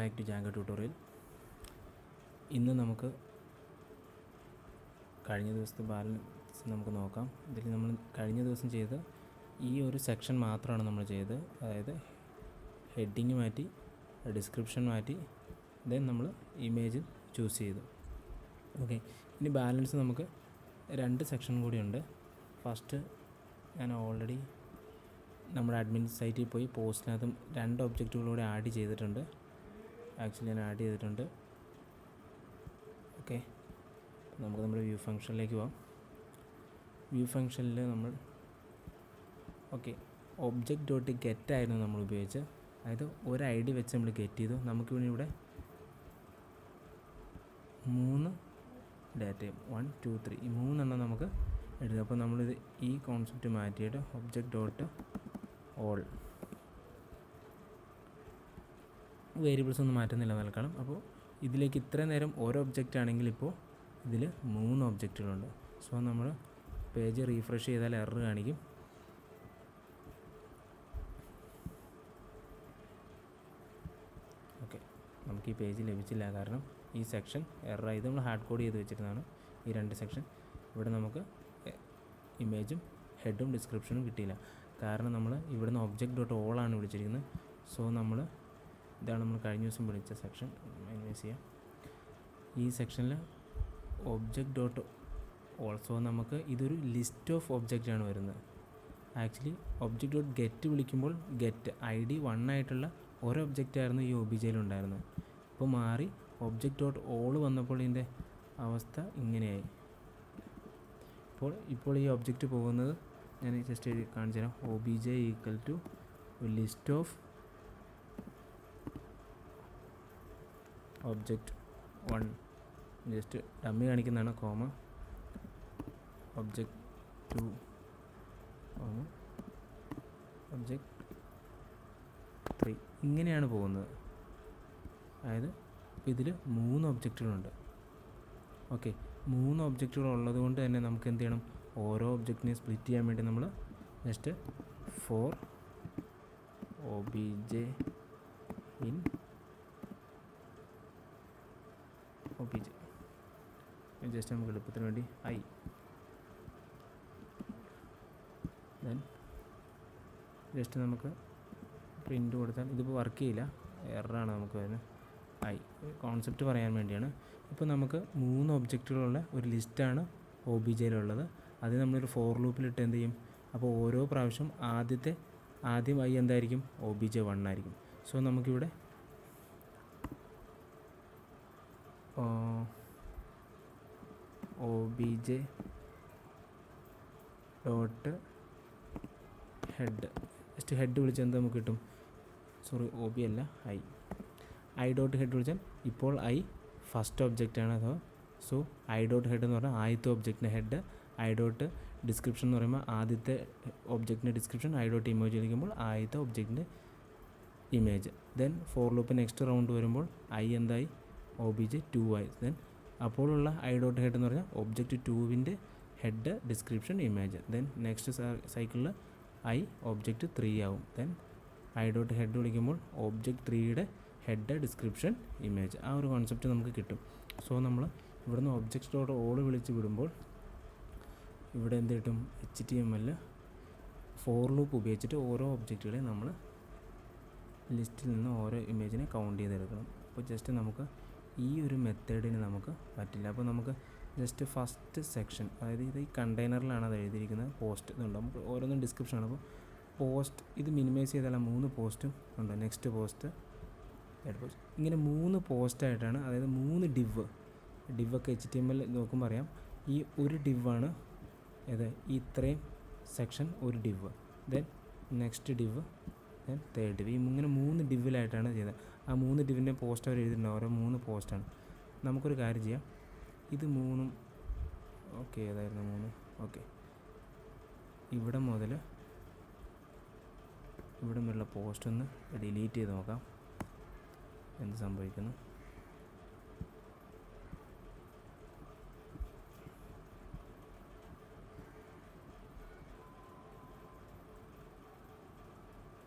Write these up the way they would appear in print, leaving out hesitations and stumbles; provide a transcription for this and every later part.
Back to Jango tutorial. ഇന്ന് നമുക്ക് കഴിഞ്ഞ ദിവസത്തെ ബാലൻസ് നമുക്ക് നോക്കാം. ഇതിൽ നമ്മൾ കഴിഞ്ഞ ദിവസം ചെയ്ത് ഈ ഒരു സെക്ഷൻ മാത്രമാണ് നമ്മൾ ചെയ്തത്. അതായത് ഹെഡിങ് മാറ്റി, ഡിസ്ക്രിപ്ഷൻ മാറ്റി, ദെൻ നമ്മൾ ഇമേജ് ചൂസ് ചെയ്തു. ഓക്കെ, ഇനി ബാലൻസ് നമുക്ക് 2 സെക്ഷൻ കൂടിയുണ്ട്. ഫസ്റ്റ് ഞാൻ ഓൾറെഡി നമ്മുടെ അഡ്മിൻ സൈറ്റിൽ പോയി പോസ്റ്റിനകത്തും 2 ഒബ്ജക്റ്റുകളൂടെ ആഡ് ചെയ്തിട്ടുണ്ട്. ആക്ച്വലി ഞാൻ ആഡ് ചെയ്തിട്ടുണ്ട്. ഓക്കെ, നമുക്ക് നമ്മുടെ വ്യൂ ഫംഗ്ഷനിലേക്ക് പോകാം. വ്യൂ ഫംഗ്ഷനിൽ നമ്മൾ object.get ആയിരുന്നു നമ്മൾ ഉപയോഗിച്ചത്. അതായത് ഒരു ഐ ഡി വെച്ച് നമ്മൾ ഗെറ്റ് ചെയ്തു. നമുക്ക് ഇവിടെ 3 ഡാറ്റയും 1 2 3 ഈ 3 എണ്ണം നമുക്ക് എടുത്തു. അപ്പോൾ നമ്മളിത് ഈ കോൺസെപ്റ്റ് മാറ്റിയിട്ട് object.all വേരിയബിൾസ് ഒന്നും മാറ്റുന്നില്ല നൽകണം. അപ്പോൾ ഇതിലേക്ക് ഇത്ര നേരം ഓരോ ഒബ്ജക്റ്റ് ആണെങ്കിൽ ഇപ്പോൾ ഇതിൽ 3 ഒബ്ജക്റ്റുകളുണ്ട്. സോ നമ്മൾ പേജ് റീഫ്രഷ് ചെയ്താൽ എറർ കാണിക്കും. ഓക്കെ, നമുക്ക് ഈ പേജ് ലഭിച്ചില്ല, കാരണം ഈ സെക്ഷൻ എററായത് നമ്മൾ ഹാർഡ് കോഡ് ചെയ്ത് വെച്ചിരുന്നതാണ്. ഈ 2 സെക്ഷൻ ഇവിടെ നമുക്ക് ഇമേജും ഹെഡും ഡിസ്ക്രിപ്ഷനും കിട്ടിയില്ല. കാരണം നമ്മൾ ഇവിടുന്ന് object.all ആണ് വിളിച്ചിരിക്കുന്നത്. സോ ഇതാണ് നമ്മൾ കഴിഞ്ഞ ദിവസം വിളിച്ച സെക്ഷൻ. മൈനസ് ചെയ്യാം. ഈ സെക്ഷനിൽ object.all, സോ നമുക്ക് ഇതൊരു ലിസ്റ്റ് ഓഫ് ഒബ്ജക്റ്റാണ് വരുന്നത്. ആക്ച്വലി വിളിക്കുമ്പോൾ ഗെറ്റ് ID 1 ആയിട്ടുള്ള ഒരു ഒബ്ജക്റ്റായിരുന്നു ഈ OBJയിലുണ്ടായിരുന്നത്. ഇപ്പോൾ മാറി object.all വന്നപ്പോൾ ഇതിൻ്റെ അവസ്ഥ ഇങ്ങനെയായി. ഇപ്പോൾ ഈ ഒബ്ജക്റ്റ് പോകുന്നത് ഞാൻ ജസ്റ്റ് കാണിച്ചു തരാം. OBJ = list of object1, just dummy കാണിക്കുന്നതാണ്, കോമ object2, object3 ഇങ്ങനെയാണ് പോകുന്നത്. അതായത് ഇതിൽ 3 ഒബ്ജക്റ്റുകളുണ്ട്. ഓക്കെ, 3 ഒബ്ജക്റ്റുകൾ ഉള്ളത് കൊണ്ട് തന്നെ നമുക്ക് എന്ത് ചെയ്യണം, ഓരോ ഒബ്ജക്റ്റിനെ സ്പ്ലിറ്റ് ചെയ്യാൻ വേണ്ടി നമ്മൾ just for obj in OBJ, just നമുക്ക് എളുപ്പത്തിന് വേണ്ടി ദെൻ ജസ്റ്റ് നമുക്ക് പ്രിൻ്റ് കൊടുത്താൽ ഇതിപ്പോൾ വർക്ക് ചെയ്യില്ല, എററാണ് നമുക്ക് വരുന്നത്. കോൺസെപ്റ്റ് പറയാൻ വേണ്ടിയാണ്. ഇപ്പോൾ നമുക്ക് 3 ഒബ്ജക്റ്റുകളുള്ള ഒരു ലിസ്റ്റാണ് OBJയിലുള്ളത്. അത് നമ്മളൊരു ഫോർ ലൂപ്പിലിട്ട് എന്ത് ചെയ്യും, അപ്പോൾ ഓരോ പ്രാവശ്യം ആദ്യം എന്തായിരിക്കും, OBJ1 ആയിരിക്കും. സോ നമുക്കിവിടെ object.head ജസ്റ്റ് ഹെഡ് വിളിച്ചാൽ എന്ത് നമുക്ക് കിട്ടും, OB അല്ല i.head വിളിച്ചാൽ ഇപ്പോൾ ഫസ്റ്റ് ഒബ്ജക്റ്റാണ്. സോ i.head എന്ന് പറഞ്ഞാൽ ആദ്യത്തെ ഒബ്ജക്റ്റിൻ്റെ ഹെഡ്, i.description എന്ന് പറയുമ്പോൾ ആദ്യത്തെ ഒബ്ജക്റ്റിൻ്റെ ഡിസ്ക്രിപ്ഷൻ, i.image വിളിക്കുമ്പോൾ ആദ്യത്തെ ഒബ്ജക്റ്റിൻ്റെ image. Then for loop next round വരുമ്പോൾ എന്തായി, OBJ2 ആയി. ദെൻ അപ്പോഴുള്ള i.head എന്ന് പറഞ്ഞാൽ object2ൻ്റെ head, description, image. Then next സൈക്കിളിൽ object3 ആവും. ദെൻ i.head വിളിക്കുമ്പോൾ object3യുടെ ഹെഡ്, ഡിസ്ക്രിപ്ഷൻ, ഇമേജ്. ആ ഒരു കോൺസെപ്റ്റ് നമുക്ക് കിട്ടും. സോ നമ്മൾ ഇവിടുന്ന് object.all വിളിച്ച് വിടുമ്പോൾ ഇവിടെ എന്ത് കിട്ടും, HTML ഫോർ ലൂപ്പ് ഉപയോഗിച്ചിട്ട് ഓരോ ഒബ്ജക്റ്റുകളെ നമ്മൾ ലിസ്റ്റിൽ നിന്ന് ഓരോ ഇമേജിനെ കൗണ്ട് ചെയ്തെടുക്കണം. അപ്പോൾ ജസ്റ്റ് നമുക്ക് ഈ ഒരു മെത്തേഡിന് നമുക്ക് പറ്റില്ല. അപ്പോൾ നമുക്ക് ജസ്റ്റ് ഫസ്റ്റ് സെക്ഷൻ, അതായത് ഇത് ഈ കണ്ടെയ്നറിലാണ് അത് എഴുതിയിരിക്കുന്നത്. പോസ്റ്റ് ഇതുണ്ട്, നമുക്ക് ഓരോന്നും ഡിസ്ക്രിപ്ഷനാണ്. അപ്പോൾ പോസ്റ്റ് ഇത് മിനിമൈസ് ചെയ്താൽ 3 പോസ്റ്റും ഉണ്ട്. നെക്സ്റ്റ് പോസ്റ്റ്, ഇങ്ങനെ 3 പോസ്റ്റായിട്ടാണ്, അതായത് 3 ഡിവൊക്കെ HTML നോക്കുമ്പോൾ അറിയാം. ഈ ഒരു ഡിവാണ് ഇത്രയും സെക്ഷൻ ഒരു ഡിവ്, ദെൻ നെക്സ്റ്റ് ഡിവ്, ദെൻ തേർഡ് ഡിവ്. ഇങ്ങനെ 3 ഡിവിലായിട്ടാണ് ചെയ്തത്. ആ 3 ഡിവിൻ്റെ പോസ്റ്റ് അവർ എഴുതിയിട്ടുണ്ട്, ഓരോ 3 പോസ്റ്റാണ്. നമുക്കൊരു കാര്യം ചെയ്യാം, ഇത് 3 ഓക്കെ, ഏതായിരുന്നു 3? ഓക്കെ, ഇവിടെ മുതൽ ഇവിടെ മുതലുള്ള പോസ്റ്റ് ഒന്ന് ഡിലീറ്റ് ചെയ്ത് നോക്കാം എന്ത് സംഭവിക്കുന്നു.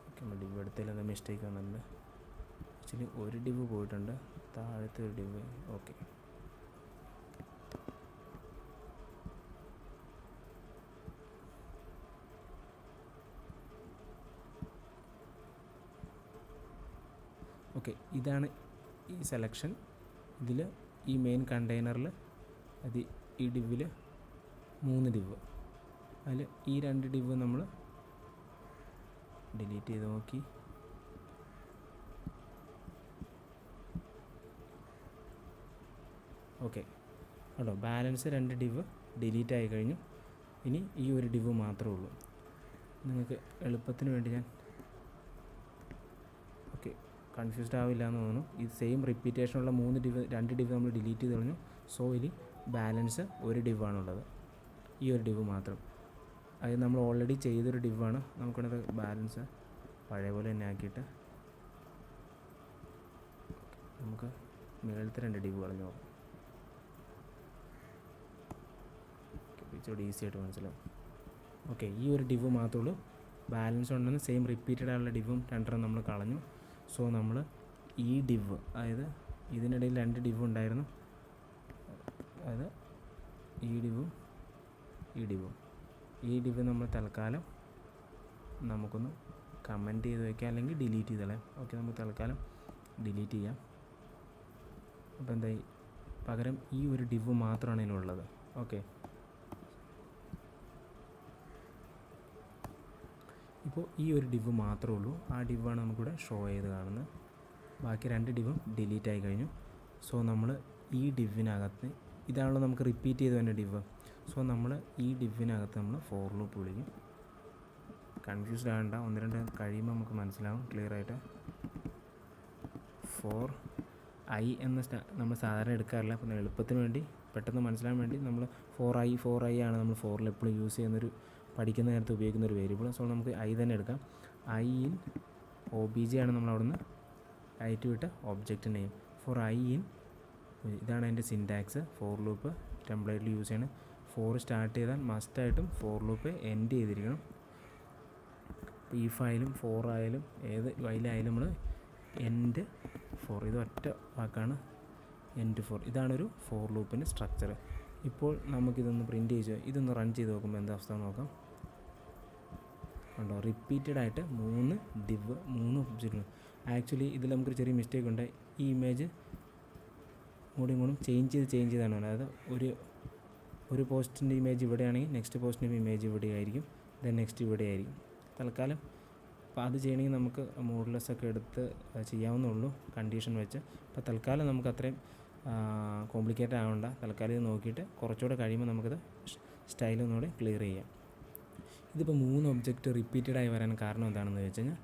ഓക്കെ, ഇവിടുത്തെ മിസ്റ്റേക്ക് വന്നിട്ടുണ്ട്. ആക്ച്വലി ഒരു ഡിവ് പോയിട്ടുണ്ട്, താഴത്തെ ഒരു ഡിവ്. ഓക്കെ, ഓക്കെ, ഇതാണ് ഈ സെലക്ഷൻ. ഇതിൽ ഈ മെയിൻ കണ്ടെയ്നറിൽ അത് ഈ ഡിവിൽ 3 ഡിവ്, അതിൽ ഈ 2 ഡിവ് നമ്മൾ ഡിലീറ്റ് ചെയ്ത് നോക്കി. ഓക്കെ, കേട്ടോ, ബാലൻസ് 2 ഡിവ് ഡിലീറ്റ് ആയി കഴിഞ്ഞു. ഇനി ഈ ഒരു ഡിവ് മാത്രമേ ഉള്ളൂ. നിങ്ങൾക്ക് എളുപ്പത്തിന് വേണ്ടി ഞാൻ കൺഫ്യൂസ്ഡ് ആവില്ല എന്ന് തോന്നുന്നു. ഈ സെയിം റിപ്പീറ്റേഷനുള്ള 2 ഡിവ് നമ്മൾ ഡിലീറ്റ് ചെയ്ത് കളഞ്ഞു. സോ ഇനി ബാലൻസ് ഒരു ഡിവാണുള്ളത്, ഈ ഒരു ഡിവ് മാത്രം. അത് നമ്മൾ ഓൾറെഡി ചെയ്തൊരു ഡിവാണ്. നമുക്കത് ബാലൻസ് പഴയ പോലെ തന്നെ ആക്കിയിട്ട് നമുക്ക് മുകളിലത്തെ 2 ഡിവ് കളഞ്ഞു നോക്കാം. ഇച്ചിരി ഈസി ആയിട്ട് മനസ്സിലാവും. ഓക്കെ, ഈ ഒരു ഡിവ് മാത്രമേ ഉള്ളൂ. ബാലൻസ് ഉണ്ടെന്ന് സെയിം റിപ്പീറ്റഡ് ആയുള്ള ഡിവും 2 നമ്മൾ കളഞ്ഞു. സോ നമ്മൾ ഈ ഡിവ്, അതായത് ഇതിനിടയിൽ 2 ഡിവ് ഉണ്ടായിരുന്നു, അതായത് ഈ ഡിവും ഈ ഡിവ് നമ്മൾ തൽക്കാലം നമുക്കൊന്ന് കമൻറ്റ് ചെയ്ത് വയ്ക്കാം, അല്ലെങ്കിൽ ഡിലീറ്റ് ചെയ്ത് കളയാം. ഓക്കെ, നമുക്ക് തൽക്കാലം ഡിലീറ്റ് ചെയ്യാം. അപ്പോൾ എന്തായി, പകരം ഈ ഒരു ഡിവ് മാത്രമാണ് ഇതിനുള്ളത്. ഓക്കെ, ഇപ്പോൾ ഈ ഒരു ഡിവ് മാത്രമേ ഉള്ളൂ. ആ ഡിവാണ് നമുക്കിവിടെ ഷോ ചെയ്ത് കാണുന്നത്. ബാക്കി 2 ഡിവും ഡിലീറ്റ് ആയി കഴിഞ്ഞു. സോ നമ്മൾ ഈ ഡിവിനകത്ത്, ഇതാണല്ലോ നമുക്ക് റിപ്പീറ്റ് ചെയ്ത് തന്നെ ഡിവ്. സോ നമ്മൾ ഈ ഡിവിനകത്ത് നമ്മൾ ഫോർ ലൂപ്പ് വിളിക്കും. കൺഫ്യൂസ്ഡ് ആകണ്ട, 1-2 കഴിയുമ്പോൾ നമുക്ക് മനസ്സിലാവും ക്ലിയർ ആയിട്ട്. ഫോർ ഐ എന്ന നമ്മൾ സാധാരണ എടുക്കാറില്ല. അപ്പം എളുപ്പത്തിന് വേണ്ടി പെട്ടെന്ന് മനസ്സിലാൻ വേണ്ടി നമ്മൾ 4i ആണ് നമ്മൾ ഫോറിൽ എപ്പോഴും യൂസ് ചെയ്യുന്നൊരു, പഠിക്കുന്ന നേരത്ത് ഉപയോഗിക്കുന്ന ഒരു വേരിയബിൾ. സോ നമുക്ക് ഐ തന്നെ എടുക്കാം. ഐ ഇൻ OBJ ആണ് നമ്മൾ അവിടുന്ന് ആയിട്ട് വിട്ട object name. For i in, ഇതാണ് അതിൻ്റെ സിൻടാക്സ്. ഫോർ ലൂപ്പ് ടെംപ്ലേറ്റിൽ യൂസ് ചെയ്യണം. 4 സ്റ്റാർട്ട് ചെയ്താൽ മസ്റ്റായിട്ടും ഫോർ ലൂപ്പ് എൻഡ് ചെയ്തിരിക്കണം. ഇപ്പോൾ ഈ ഫയലും 4 ആയാലും ഏത് വൈലായാലും നമ്മൾ എൻഡ് 4, ഇത് ഒറ്റ വാക്കാണ്, എൻഡ് 4. ഇതാണൊരു ഫോർ ലൂപ്പിൻ്റെ സ്ട്രക്ചർ. ഇപ്പോൾ നമുക്കിതൊന്ന് പ്രിൻറ്റ് ചെയ്ത് ഇതൊന്ന് റൺ ചെയ്ത് നോക്കുമ്പോൾ എന്താ അവസ്ഥ നോക്കാം. ഉണ്ടോ, റിപ്പീറ്റഡ് ആയിട്ട് 3 ഡിവ് 3 ഒബ്ജക്റ്റ്. ആക്ച്വലി ഇതിൽ നമുക്കൊരു ചെറിയ മിസ്റ്റേക്ക് ഉണ്ട്. ഈ ഇമേജ് ഇങ്ങോട്ടും ചേഞ്ച് ചെയ്താണ്. അതായത് ഒരു പോസ്റ്റിൻ്റെ ഇമേജ് ഇവിടെയാണെങ്കിൽ നെക്സ്റ്റ് പോസ്റ്റിൻ്റെ ഇമേജ് ഇവിടെ ആയിരിക്കും, ദെൻ നെക്സ്റ്റ് ഇവിടെ ആയിരിക്കും. തൽക്കാലം അപ്പോൾ അത് ചെയ്യണമെങ്കിൽ നമുക്ക് മോഡുലസ് ഒക്കെ എടുത്ത് ചെയ്യാവുന്നുള്ളൂ കണ്ടീഷൻ വെച്ച്. അപ്പോൾ തൽക്കാലം നമുക്ക് അത്രയും കോംപ്ലിക്കേറ്റഡ് ആവണ്ട. തൽക്കാലം ഇത് നോക്കിയിട്ട് കുറച്ചുകൂടെ കഴിയുമ്പോൾ നമുക്കത് സ്റ്റൈലൊന്നുകൂടെ ക്ലിയർ ചെയ്യാം. ഇതിപ്പോൾ 3 ഒബ്ജക്റ്റ് റിപ്പീറ്റഡ് ആയി വരാൻ കാരണം എന്താണെന്ന് വെച്ച് കഴിഞ്ഞാൽ,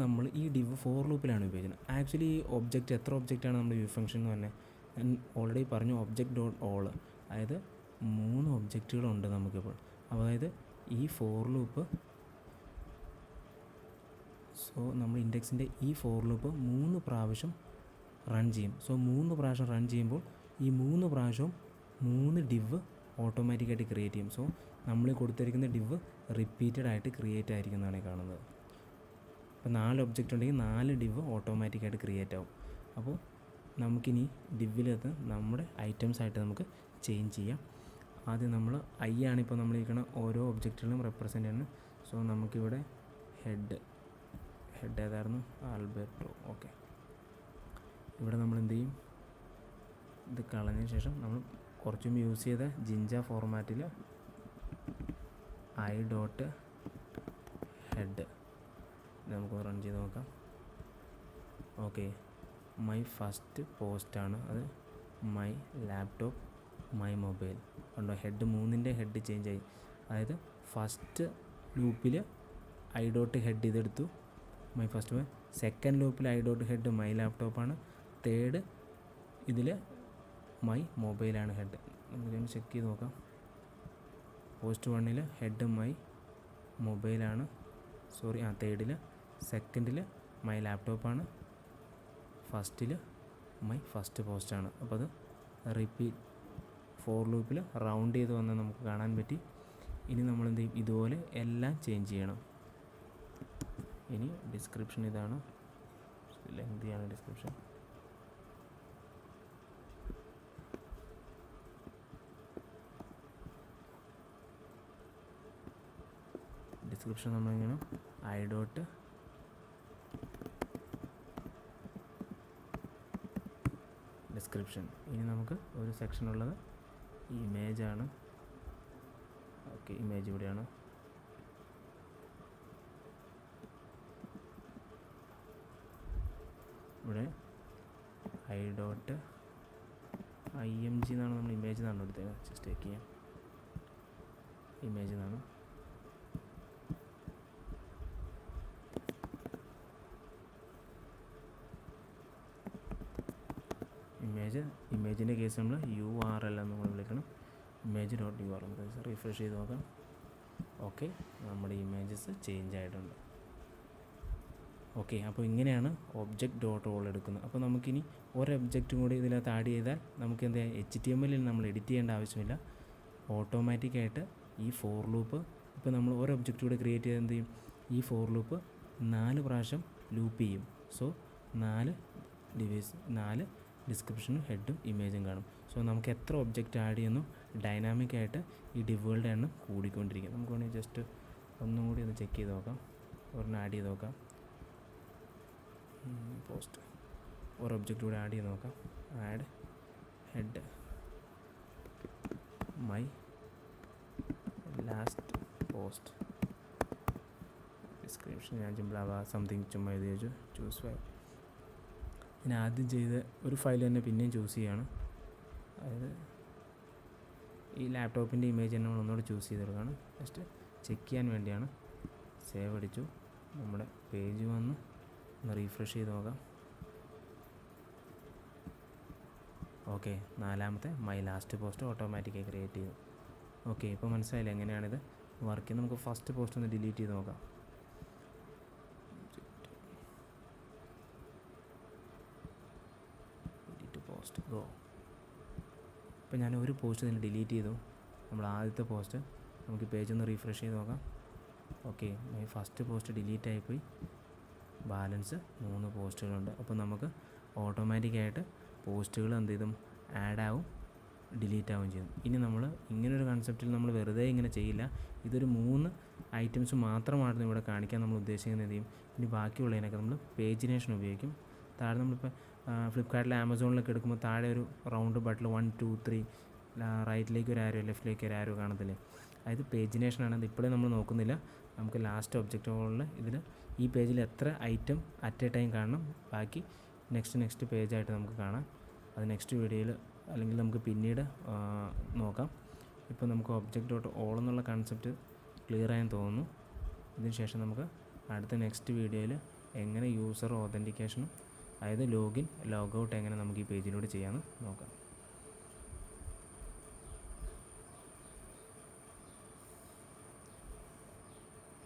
നമ്മൾ ഈ ഡിവ് ഫോർ ലൂപ്പിലാണ് ഉപയോഗിക്കുന്നത്. ആക്ച്വലി ഈ ഒബ്ജക്റ്റ് എത്ര ഒബ്ജക്റ്റാണ് നമ്മൾ വ്യൂ ഫംഗ്ഷൻ എന്ന് പറഞ്ഞാൽ ഞാൻ ഓൾറെഡി പറഞ്ഞു, object.all. അതായത് 3 ഒബ്ജക്റ്റുകളുണ്ട് നമുക്കിപ്പോൾ. അതായത് ഈ ഫോർ ലൂപ്പ്, സോ നമ്മൾ ഇൻഡെക്സിൻ്റെ ഈ ഫോർ ലൂപ്പ് 3 പ്രാവശ്യം റൺ ചെയ്യും. സോ 3 പ്രാവശ്യം റൺ ചെയ്യുമ്പോൾ ഈ 3 പ്രാവശ്യവും 3 ഡിവ് ഓട്ടോമാറ്റിക്കായിട്ട് ക്രിയേറ്റ് ചെയ്യും. സോ നമ്മൾ കൊടുത്തിരിക്കുന്ന ഡിവ് റിപ്പീറ്റഡ് ആയിട്ട് ക്രിയേറ്റ് ആയിരിക്കുന്നതാണ് കാണുന്നത്. അപ്പോൾ 4 ഒബ്ജക്റ്റ് ഉണ്ടെങ്കിൽ 4 ഡിവ് ഓട്ടോമാറ്റിക്കായിട്ട് ക്രിയേറ്റ് ആവും. അപ്പോൾ നമുക്കിനി ഡിവിലത്ത് നമ്മുടെ ഐറ്റംസ് ആയിട്ട് നമുക്ക് ചേഞ്ച് ചെയ്യാം. ആദ്യം നമ്മൾ ഐ ആണിപ്പോൾ നമ്മളിരിക്കുന്ന ഓരോ ഒബ്ജക്റ്റുകളും റെപ്രസെൻ്റ് ചെയ്യുന്നത്. സോ നമുക്കിവിടെ ഹെഡ് ഏതായിരുന്നു, ആൽബർട്ടോ. ഓക്കെ, ഇവിടെ നമ്മൾ എന്ത് ചെയ്യും, ഇത് കളഞ്ഞതിന് ശേഷം നമ്മൾ കുറച്ചും യൂസ് ചെയ്ത ജിഞ്ച ഫോർമാറ്റിൽ i.head നമുക്ക് റൺ ചെയ്ത് നോക്കാം. ഓക്കെ, മൈ ഫസ്റ്റ് പോസ്റ്റാണ് അത്, മൈ ലാപ്ടോപ്പ്, മൈ മൊബൈൽ. ഉണ്ടോ, ഹെഡ് 3ൻ്റെ ഹെഡ് ചേഞ്ച് ആയി. അതായത് ഫസ്റ്റ് ലൂപ്പിൽ i.head ഇതെടുത്തു, മൈ ഫസ്റ്റ്. സെക്കൻഡ് ലൂപ്പിൽ i.head മൈ ലാപ്ടോപ്പാണ്. തേർഡ് ഇതിൽ മൈ മൊബൈലാണ് ഹെഡ്. നമുക്കൊന്ന് ചെക്ക് ചെയ്ത് നോക്കാം. പോസ്റ്റ് 1ൽ ഹെഡ് മൈ മൊബൈലാണ്, തേർഡിൽ. സെക്കൻഡിൽ മൈ ലാപ്ടോപ്പാണ്. ഫസ്റ്റിൽ മൈ ഫസ്റ്റ് പോസ്റ്റാണ്. അപ്പോൾ അത് റിപ്പീറ്റ് ഫോർ ലൂപ്പിൽ റൗണ്ട് ചെയ്ത് വന്ന് നമുക്ക് കാണാൻ പറ്റി. ഇനി നമ്മൾ എന്ത് ചെയ്യും, ഇതുപോലെ എല്ലാം ചേഞ്ച് ചെയ്യണം. ഇനി ഡിസ്ക്രിപ്ഷൻ ഇതാണ്, ലെങ്തിയാണ് ഡിസ്ക്രിപ്ഷൻ. ഡിസ്ക്രിപ്ഷൻ നമ്മളിങ്ങനെ ഐ ഡോട്ട് ഡിസ്ക്രിപ്ഷൻ. ഇനി നമുക്ക് ഒരു സെക്ഷൻ ഉള്ളത് ഇമേജാണ്. ഓക്കെ, ഇമേജ് ഇവിടെയാണ്. ഇവിടെ ഐ ഡോട്ട് IMG എന്നാണ് നമ്മൾ ഇമേജ് എന്നാണ് എടുത്തത്. ജസ്റ്റ് ചെക്ക് ചെയ്യാം, ഇമേജ് എന്നാണ്. ഇമേജിൻ്റെ കേസ് നമ്മൾ URL എന്ന് നമ്മൾ വിളിക്കണം. ഇമേജ് ഡോട്ട് URL റീഫ്രഷ് ചെയ്ത് നോക്കാം. ഓക്കെ, നമ്മുടെ ഇമേജസ് ചേഞ്ച് ആയിട്ടുണ്ട്. ഓക്കെ, അപ്പോൾ ഇങ്ങനെയാണ് ഒബ്ജക്റ്റ് ഡോട്ട് റോൾ എടുക്കുന്നത്. അപ്പോൾ നമുക്കിനി ഒരു ഒബ്ജക്റ്റും കൂടി ഇതിനകത്ത് ആഡ് ചെയ്താൽ നമുക്ക് എന്താ HTML നമ്മൾ എഡിറ്റ് ചെയ്യേണ്ട ആവശ്യമില്ല. ഓട്ടോമാറ്റിക്കായിട്ട് ഈ ഫോർ ലൂപ്പ്, ഇപ്പോൾ നമ്മൾ ഒരു ഒബ്ജക്റ്റ് കൂടി ക്രിയേറ്റ് ചെയ്ത് എന്ത് ചെയ്യും, ഈ ഫോർ ലൂപ്പ് 4 പ്രാവശ്യം ലൂപ്പ് ചെയ്യും. സോ 4 ഡിസ്ക്രിപ്ഷനും ഹെഡും ഇമേജും കാണും. സോ നമുക്ക് എത്ര ഒബ്ജക്റ്റ് ആഡ് ചെയ്യുന്നു ഡൈനാമിക്കായിട്ട് ഈ ഡിവുകളുടെ എണ്ണം കൂടിക്കൊണ്ടിരിക്കും. നമുക്ക് വേണമെങ്കിൽ ജസ്റ്റ് ഒന്നും കൂടി ഒന്ന് ചെക്ക് ചെയ്ത് നോക്കാം, ഒരെണ്ണം ആഡ് ചെയ്ത് നോക്കാം. പോസ്റ്റ് ഒരു ഒബ്ജക്റ്റ് കൂടെ ആഡ് ചെയ്ത് നോക്കാം. Add head my last post description. ഞാൻ സംതിങ് ചുമ്മാ എഴുതി വെച്ചു. Choose file. ഞാൻ ആദ്യം ചെയ്ത ഒരു ഫയൽ തന്നെ പിന്നെയും ചൂസ് ചെയ്യുകയാണ്. അതായത് ഈ ലാപ്ടോപ്പിൻ്റെ ഇമേജ് തന്നെ നമ്മൾ ഒന്നുകൂടെ ചൂസ് ചെയ്തെടുക്കുകയാണ്. ജസ്റ്റ് ചെക്ക് ചെയ്യാൻ വേണ്ടിയാണ്. സേവ് അടിച്ചു. നമ്മുടെ പേജ് വന്ന് ഒന്ന് റീഫ്രഷ് ചെയ്ത് നോക്കാം. ഓക്കെ, 4ാമത്തെ മൈ ലാസ്റ്റ് പോസ്റ്റ് ഓട്ടോമാറ്റിക്കായി ക്രിയേറ്റ് ചെയ്തു. ഓക്കെ, ഇപ്പോൾ മനസ്സിലായില്ല എങ്ങനെയാണിത് വർക്ക് ചെയ്യുന്നത്. നമുക്ക് ഫസ്റ്റ് പോസ്റ്റ് ഒന്ന് ഡിലീറ്റ് ചെയ്ത് നോക്കാം. Post go. ഇപ്പോൾ ഞാൻ ഒരു പോസ്റ്റ് തന്നെ ഡിലീറ്റ് ചെയ്തു. നമ്മൾ ആദ്യത്തെ പോസ്റ്റ് നമുക്ക് പേജ് ഒന്ന് റീഫ്രഷ് ചെയ്ത് നോക്കാം. ഓക്കെ, ഫസ്റ്റ് പോസ്റ്റ് ഡിലീറ്റ് ആയിപ്പോയി. ബാലൻസ് 3 പോസ്റ്റുകളുണ്ട്. അപ്പോൾ നമുക്ക് ഓട്ടോമാറ്റിക്കായിട്ട് പോസ്റ്റുകൾ എന്ത് ചെയ്തും ആഡ് ആവും, ഡിലീറ്റ് ആവുകയും ചെയ്യും. ഇനി നമ്മൾ ഇങ്ങനൊരു കൺസെപ്റ്റിൽ നമ്മൾ വെറുതെ ഇങ്ങനെ ചെയ്യില്ല. ഇതൊരു 3 ഐറ്റംസ് മാത്രമാണ് ഇവിടെ കാണിക്കാൻ നമ്മൾ ഉദ്ദേശിക്കുന്നത്. എന്ത് ചെയ്യും, ഇനി ബാക്കിയുള്ളതിനൊക്കെ നമ്മൾ പേജിനേഷൻ ഉപയോഗിക്കും. താഴെ നമ്മളിപ്പോൾ ഫ്ലിപ്കാർട്ടിൽ ആമസോണിലൊക്കെ എടുക്കുമ്പോൾ താഴെ ഒരു റൗണ്ട് ബട്ടൺ 1 2 3 റൈറ്റിലേക്ക് ഒരു ആരോ ലെഫ്റ്റിലേക്ക് ഒരു ആരോ കാണത്തില്ലേ, അതായത് പേജിനേഷനാണ്. അത് ഇപ്പോഴേ നമ്മൾ നോക്കുന്നില്ല. നമുക്ക് ലാസ്റ്റ് ഒബ്ജക്റ്റുകളിൽ ഇതിൽ ഈ പേജിൽ എത്ര ഐറ്റം അറ്റ് എ ടൈം കാണണം, ബാക്കി നെക്സ്റ്റ് പേജായിട്ട് നമുക്ക് കാണാം. അത് നെക്സ്റ്റ് വീഡിയോയിൽ അല്ലെങ്കിൽ നമുക്ക് പിന്നീട് നോക്കാം. ഇപ്പോൾ നമുക്ക് ഒബ്ജക്റ്റ് ഡോട്ട് ഓൾ എന്നുള്ള കൺസെപ്റ്റ് ക്ലിയർ ആയെന്ന് തോന്നുന്നു. ഇതിന് ശേഷം നമുക്ക് അടുത്ത നെക്സ്റ്റ് വീഡിയോയിൽ എങ്ങനെ യൂസർ ഓതൻറ്റിക്കേഷനും, അതായത് ലോഗിൻ ലോഗൗട്ട് എങ്ങനെ നമുക്ക് ഈ പേജിലൂടെ ചെയ്യാമെന്ന് നോക്കാം.